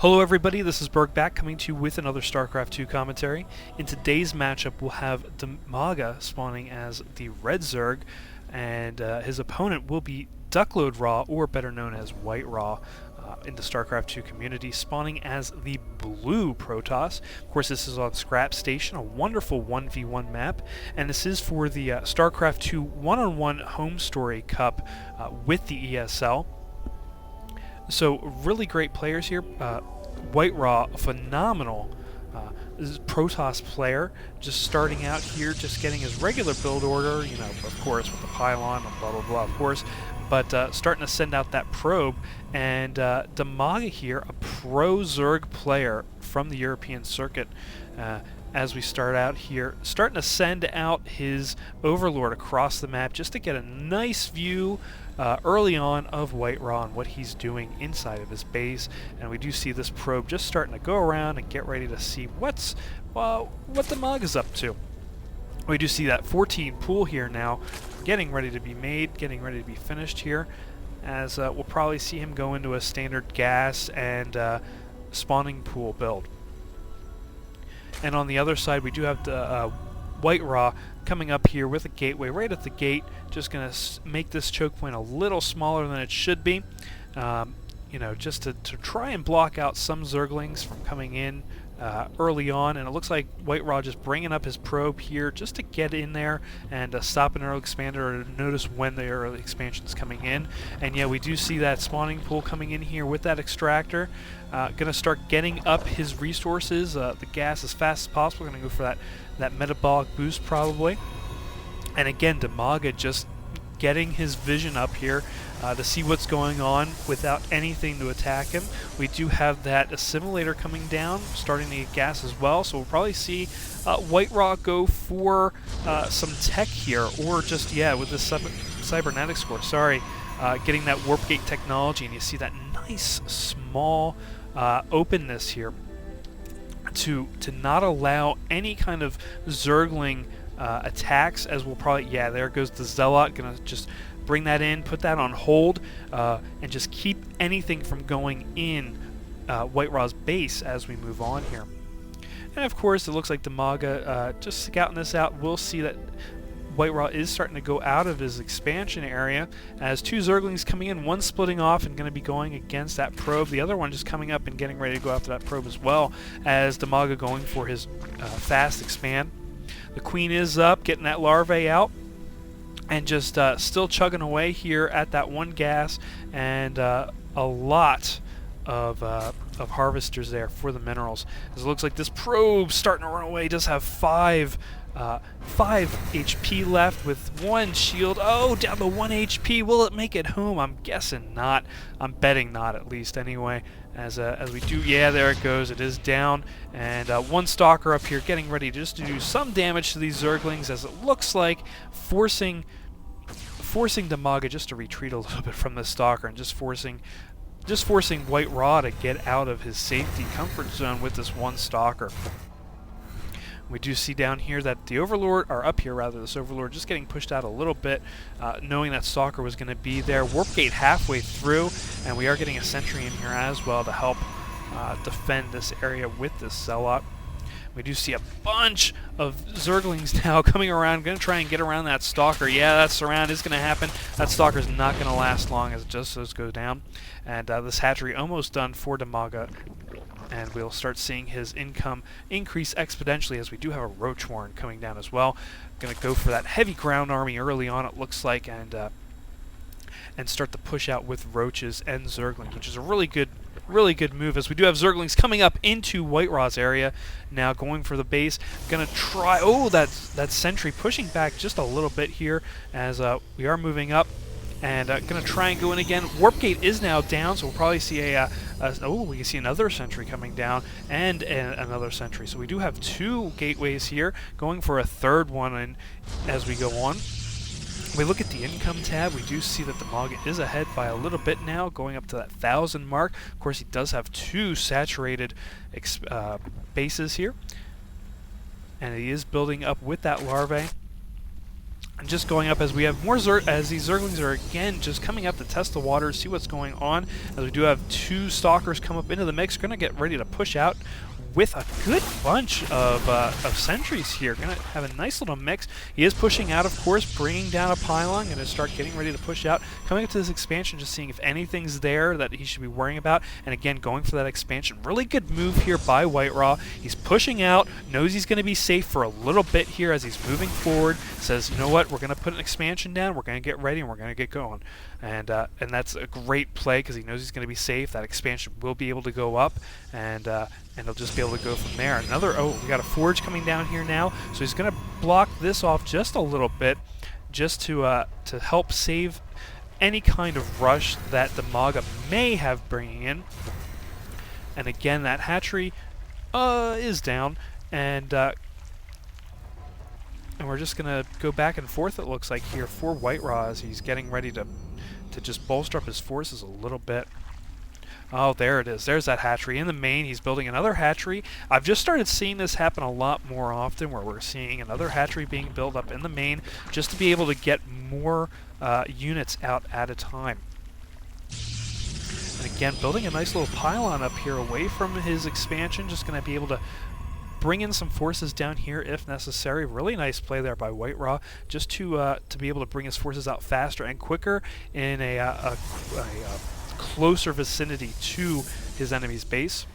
Hello everybody, this is Burgback coming to you with another Starcraft 2 commentary. In today's matchup we'll have Dimaga spawning as the Red Zerg, and his opponent will be Duckload Ra, or better known as WhiteRa, in the Starcraft 2 community, spawning as the Blue Protoss. Of course, this is on Scrap Station, a wonderful 1v1 map, and this is for the Starcraft 2 one-on-one Homestory Cup with the ESL. So really great players here. WhiteRa, a phenomenal Protoss player, just starting out here, just getting his regular build order, you know, of course, with the pylon and blah blah blah, of course, but starting to send out that probe. And Dimaga here, a pro Zerg player from the European circuit, as we start out here, starting to send out his Overlord across the map just to get a nice view early on of WhiteRa and what he's doing inside of his base. And we do see this probe just starting to go around and get ready to see what Dimaga's up to. We do see that 14 pool here now getting ready to be made, getting ready to be finished here, as we'll probably see him go into a standard gas and spawning pool build. And on the other side, we do have the WhiteRa coming up here with a gateway right at the gate, just going to make this choke point a little smaller than it should be, you know, just to try and block out some Zerglings from coming in early on. And it looks like WhiteRa just bringing up his probe here just to get in there and stop an early expander, or notice when the early expansion is coming in. And yeah, we do see that spawning pool coming in here with that extractor. Gonna start getting up his resources, the gas, as fast as possible. Gonna go for that metabolic boost probably. And again, Dimaga just getting his vision up here to see what's going on without anything to attack him. We do have that assimilator coming down, starting to get gas as well, so we'll probably see WhiteRa go for some tech here, or just, yeah, with the cybernetic score, sorry, getting that warp gate technology. And you see that nice small openness here to not allow any kind of Zergling attacks, as we'll probably, yeah, there goes the Zealot, gonna just bring that in, put that on hold, and just keep anything from going in WhiteRa's base as we move on here. And of course, it looks like Dimaga just scouting this out. We'll see that WhiteRa is starting to go out of his expansion area, as two Zerglings coming in, one splitting off and going to be going against that probe, the other one just coming up and getting ready to go after that probe as well, as Dimaga going for his fast expand. The Queen is up, getting that larvae out, and just still chugging away here at that one gas, and a lot of harvesters there for the minerals. As it looks like this probe starting to run away. Does have 5 HP left with 1 shield. Oh, down to 1 HP. Will it make it home? I'm guessing not. I'm betting not, at least anyway. As we do, yeah, there it goes. It is down, and 1 stalker up here getting ready just to do some damage to these Zerglings, as it looks like forcing Dimaga just to retreat a little bit from this stalker, and just forcing WhiteRa to get out of his safety comfort zone with this 1 stalker. We do see down here that the Overlord, or up here rather, this Overlord just getting pushed out a little bit, knowing that Stalker was going to be there. Warp Gate halfway through, and we are getting a Sentry in here as well to help defend this area with this Zealot. We do see a bunch of Zerglings now coming around, going to try and get around that Stalker. Yeah, that surround is going to happen. That Stalker's not going to last long as it just goes down. And this hatchery almost done for Dimaga, and we'll start seeing his income increase exponentially, as we do have a Roach Warren coming down as well. Going to go for that heavy ground army early on, it looks like, and start to push out with Roaches and Zerglings, which is a really good move, as we do have Zerglings coming up into WhiteRa's area now, going for the base. Gonna try, oh, that Sentry pushing back just a little bit here, as we are moving up, and gonna try and go in again. Warp Gate is now down, so we'll probably see oh, we can see another Sentry coming down, and another Sentry. So we do have 2 gateways here, going for a 3rd one, and as we go on. We look at the income tab, we do see that Dimaga is ahead by a little bit now, going up to that 1,000 mark. Of course, he does have 2 saturated bases here, and he is building up with that larvae. And just going up as we have more as these Zerglings are again just coming up to test the water, see what's going on. As we do have 2 Stalkers come up into the mix, going to get ready to push out with a good bunch of sentries here. Going to have a nice little mix. He is pushing out, of course, bringing down a pylon. Going to start getting ready to push out. Coming up to this expansion, just seeing if anything's there that he should be worrying about. And again, going for that expansion. Really good move here by WhiteRa. He's pushing out, knows he's going to be safe for a little bit here as he's moving forward. Says, you know what, we're going to put an expansion down. We're going to get ready and we're going to get going. And that's a great play because he knows he's going to be safe. That expansion will be able to go up, and he'll just be able to go from there. We got a forge coming down here now, so he's going to block this off just a little bit, just to help save any kind of rush that Dimaga may have bringing in. And again, that hatchery is down, and we're just going to go back and forth, it looks like, here for WhiteRa as he's getting ready to just bolster up his forces a little bit. Oh, there it is. There's that hatchery. In the main, he's building another hatchery. I've just started seeing this happen a lot more often, where we're seeing another hatchery being built up in the main just to be able to get more units out at a time. And again, building a nice little pylon up here away from his expansion, just going to be able to bring in some forces down here if necessary. Really nice play there by WhiteRa, just to be able to bring his forces out faster and quicker in a closer vicinity to his enemy's base.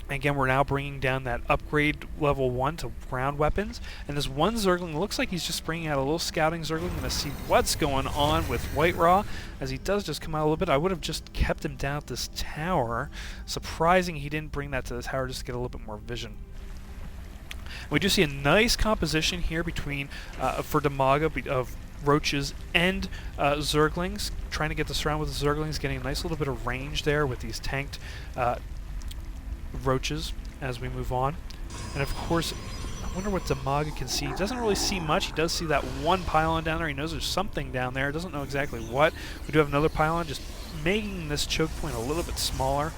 Again, we're now bringing down that upgrade level 1 to ground weapons, and this one Zergling looks like he's just bringing out a little scouting Zergling. Going to see what's going on with WhiteRa as he does just come out a little bit. I would have just kept him down at this tower. Surprising he didn't bring that to the tower just to get a little bit more vision. We do see a nice composition here between for Dimaga of roaches and Zerglings, trying to get the surround with the Zerglings, getting a nice little bit of range there with these tanked roaches as we move on. And of course, I wonder what Dimaga can see. He doesn't really see much. He does see that one pylon down there. He knows there's something down there. Doesn't know exactly what. We do have another pylon, just making this choke point a little bit smaller.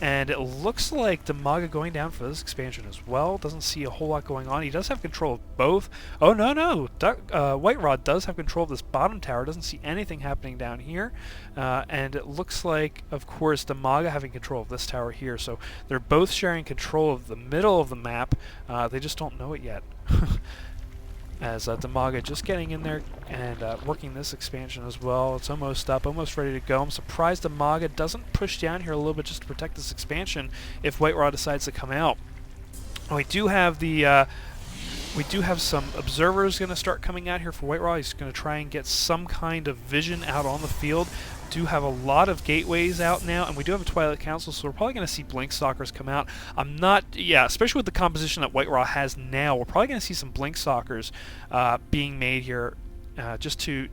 And it looks like Dimaga going down for this expansion as well. Doesn't see a whole lot going on. He does have control of both. Oh, no. WhiteRa does have control of this bottom tower. Doesn't see anything happening down here. And it looks like, of course, Dimaga having control of this tower here. So they're both sharing control of the middle of the map. They just don't know it yet. As Dimaga just getting in there and working this expansion as well. It's almost up, almost ready to go. I'm surprised Dimaga doesn't push down here a little bit just to protect this expansion if WhiteRa decides to come out. We do have some observers going to start coming out here for WhiteRa. He's going to try and get some kind of vision out on the field. Do have a lot of gateways out now, and we do have a Twilight Council, so we're probably going to see Blink Stalkers come out. Especially with the composition that WhiteRa has now, we're probably going to see some Blink Stalkers being made here just to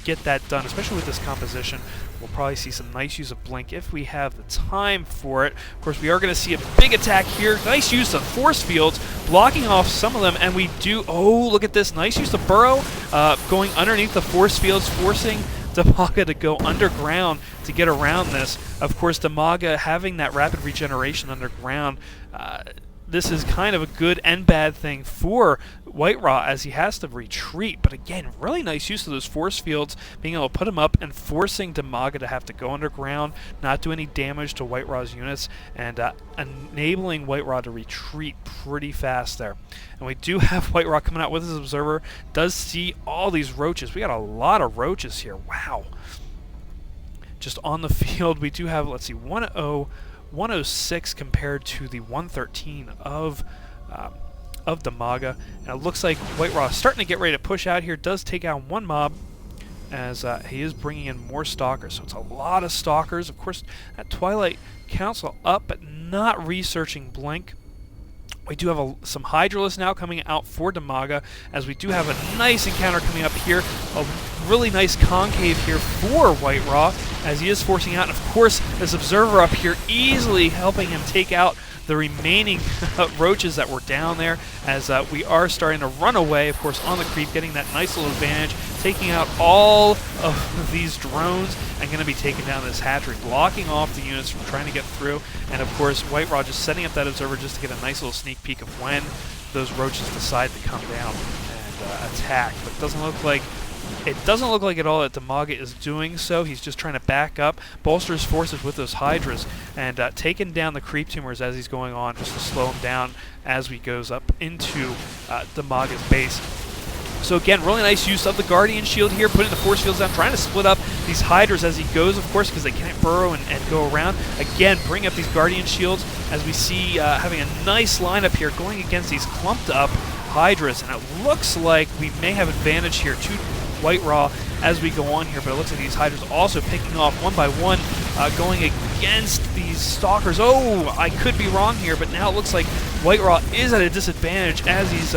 get that done, especially with this composition. We'll probably see some nice use of Blink if we have the time for it. Of course, we are going to see a big attack here. Nice use of force fields, blocking off some of them, and we do... Oh, look at this. Nice use of Burrow, going underneath the force fields, forcing Dimaga to go underground to get around this. Of course, Dimaga having that rapid regeneration underground, this is kind of a good and bad thing for WhiteRa as he has to retreat. But again, really nice use of those force fields, being able to put him up and forcing Dimaga to have to go underground, not do any damage to WhiteRa's units, and enabling WhiteRa to retreat pretty fast there. And we do have WhiteRa coming out with his observer, does see all these roaches. We got a lot of roaches here. Wow. Just on the field, we do have, let's see, 106 compared to the 113 of Dimaga, and it looks like WhiteRa is starting to get ready to push out here. Does take out one mob as he is bringing in more Stalkers, so it's a lot of Stalkers. Of course, that Twilight Council up, but not researching Blink. We do have some Hydralisks now coming out for Dimaga, as we do have a nice encounter coming up here. A really nice concave here for WhiteRa, as he is forcing out. And of course, this Observer up here easily helping him take out the remaining roaches that were down there, as we are starting to run away, of course, on the creep, getting that nice little advantage, taking out all of these drones, and going to be taking down this hatchery, blocking off the units from trying to get through. And of course, WhiteRa just setting up that observer just to get a nice little sneak peek of when those roaches decide to come down. And attack, but it doesn't look like at all that Dimaga is doing so. He's just trying to back up, bolster his forces with those Hydras, and taking down the creep tumors as he's going on, just to slow him down as he goes up into Dimaga's base. So again, really nice use of the Guardian Shield here, putting the force fields down, trying to split up these Hydras as he goes, of course, because they can't burrow and go around. Again, bring up these Guardian Shields as we see having a nice lineup here going against these clumped up Hydras, and it looks like we may have advantage here to WhiteRa as we go on here, but it looks like these Hydras also picking off one by one, going against these Stalkers. Oh, I could be wrong here, but now it looks like WhiteRa is at a disadvantage as he's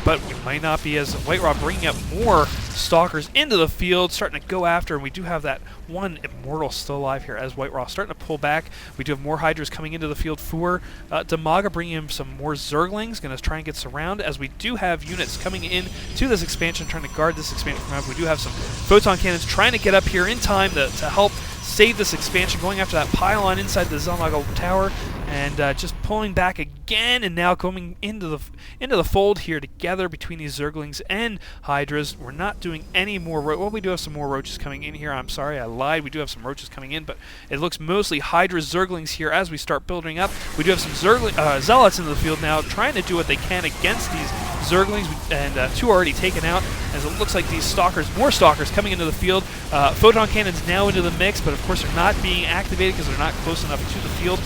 but we might not be, as WhiteRa bringing up more Stalkers into the field, starting to go after, and we do have that one Immortal still alive here as WhiteRa starting to pull back. We do have more Hydras coming into the field for Dimaga, bringing in some more Zerglings, going to try and get surrounded, as we do have units coming in to this expansion, trying to guard this expansion from up. We do have some Photon Cannons trying to get up here in time to help save this expansion, going after that pylon inside the Dimaga tower, and just pulling back again, and now coming into the fold here together between these Zerglings and Hydras. We're not doing any more well, we do have some more Roaches coming in here. I'm sorry, I lied. We do have some Roaches coming in, but it looks mostly Hydras, Zerglings here as we start building up. We do have some Zealots into the field now, trying to do what they can against these Zerglings, and 2 already taken out, as it looks like these Stalkers, more Stalkers coming into the field. Photon Cannons now into the mix, but of course they're not being activated because they're not close enough to the field.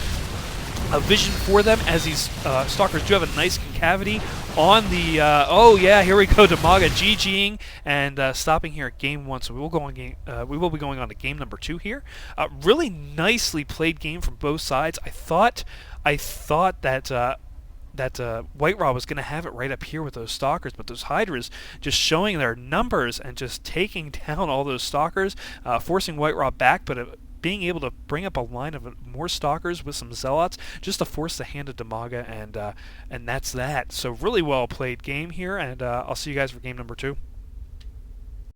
A vision for them, as these Stalkers do have a nice concavity on the oh yeah, here we go, Dimaga GGing and stopping here at game 1. So we will go on we will be going on to game number 2 here. Really nicely played game from both sides. I thought that WhiteRa was going to have it right up here with those Stalkers, but those Hydras just showing their numbers and just taking down all those Stalkers, forcing WhiteRa back, but being able to bring up a line of more Stalkers with some Zealots just to force the hand of Dimaga, and that's that. So really well played game here, and I'll see you guys for game number 2.